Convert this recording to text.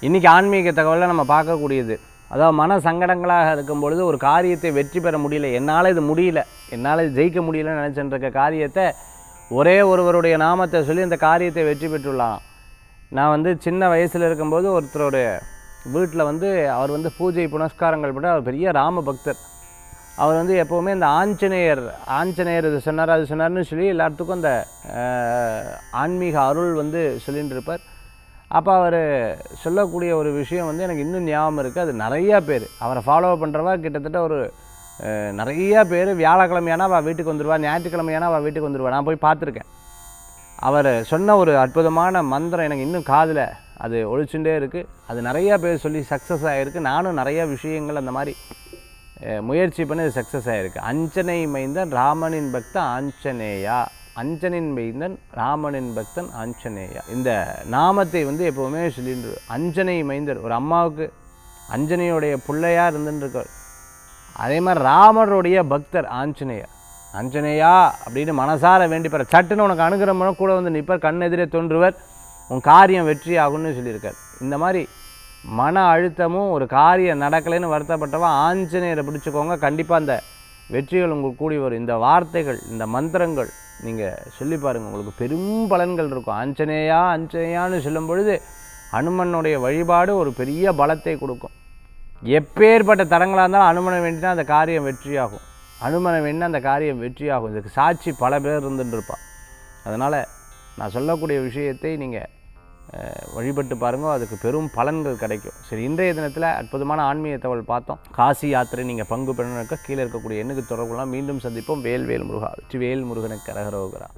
இன்றைக்கி ஆன்மீக தகவலில் நம்ம பார்க்கக்கூடியது, அதாவது மன சங்கடங்களாக இருக்கும் பொழுது ஒரு காரியத்தை வெற்றி பெற முடியல, என்னால் இது முடியல, என்னால் இது ஜெயிக்க முடியலன்னு நினச்சிட்டு இருக்க காரியத்தை ஒரே ஒருவருடைய நாமத்தை சொல்லி அந்த காரியத்தை வெற்றி பெற்றுள்ளான். நான் சின்ன வயசில் இருக்கும்போது ஒருத்தருடைய வீட்டில் அவர் பூஜை புனஸ்காரங்கள் பண்ண அவர் பெரிய ராம பக்தர். அவர் எப்போவுமே இந்த ஆஞ்சநேயர் இது சொன்னார் அது சொன்னார்னு சொல்லி எல்லாத்துக்கும் அந்த ஆன்மீக அருள் சொல்லிகிட்டு இருப்பார். அப்போ அவர் சொல்லக்கூடிய ஒரு விஷயம் எனக்கு இன்னும் ஞாபகம் இருக்குது. அது நிறையா பேர் அவரை ஃபாலோ பண்ணுறவா கிட்டத்தட்ட ஒரு நிறையா பேர் வியாழக்கிழமையானா அவள் வீட்டுக்கு வந்துடுவா, ஞாயிற்றுக்கிழமையானா அவள் வீட்டுக்கு வந்துடுவா. நான் போய் பார்த்துருக்கேன். அவர் சொன்ன ஒரு அற்புதமான மந்திரம் எனக்கு இன்னும் காதில் அது ஒழிச்சுட்டே இருக்குது. அது நிறையா பேர் சொல்லி சக்ஸஸ் ஆகிருக்கு. நானும் நிறையா விஷயங்கள் அந்த மாதிரி முயற்சி பண்ணி அது சக்ஸஸ் ஆகிருக்கு. அஞ்சனை மைந்தன் ராமனின் பக்தன் ஆஞ்சநேயா, அஞ்சனின் மைந்தன் ராமனின் பக்தன் ஆஞ்சநேயா. இந்த நாமத்தை எப்போவுமே சொல்லிட்டு அஞ்சனை மைந்தர் ஒரு அம்மாவுக்கு அஞ்சனையுடைய பிள்ளையாக இருந்துருக்கார். அதே மாதிரி ராமருடைய பக்தர் ஆஞ்சநேயர். ஆஞ்சநேயா அப்படின்னு மனசார வேண்டி பெற சட்டுன்னு உனக்கு அனுகிரகம் கூட நிற்பார், கண் எதிரே தோன்றுவர், உன் காரியம் வெற்றி ஆகும்னு சொல்லியிருக்கார். இந்த மாதிரி மன அழுத்தமும் ஒரு காரியம் நடக்கலைன்னு வருத்தப்பட்டவா ஆஞ்சநேயரை பிடிச்சிக்கோங்க, கண்டிப்பாக அந்த வெற்றிகள் உங்களுக்கு கூடி வரும். இந்த வார்த்தைகள், இந்த மந்திரங்கள் நீங்கள் சொல்லி பாருங்கள், உங்களுக்கு பெரும் பலன்கள் இருக்கும். ஆஞ்சநேயா ஆஞ்சநேயான்னு சொல்லும் பொழுது அனுமனுடைய வழிபாடு ஒரு பெரிய பலத்தை கொடுக்கும். எப்பேற்பட்ட தரங்களாக இருந்தாலும் அனுமனை வேண்டினா அந்த காரியம் வெற்றியாகும், அனுமனை வேண்டினா அந்த காரியம் வெற்றியாகும். இதுக்கு சாட்சி பல பேர் இருந்துட்டு இருப்பாள். அதனால் நான் சொல்லக்கூடிய விஷயத்தை நீங்கள் வழிபட்டு பாருங்க, அதுக்கு பெரும் பலன்கள் கிடைக்கும். சரி, இன்றைய தினத்தில் அற்புதமான ஆன்மீக தகவல் பார்த்தோம். காசி யாத்திரை நீங்கள் பங்கு பெறணுக்க கீழே இருக்கக்கூடிய எண்ணுக்கு தொடர்புலாம். மீண்டும் சந்திப்போம். வேல் முருகா, வெற்றி வேல் முருகனுக்கு கரகரோகரா.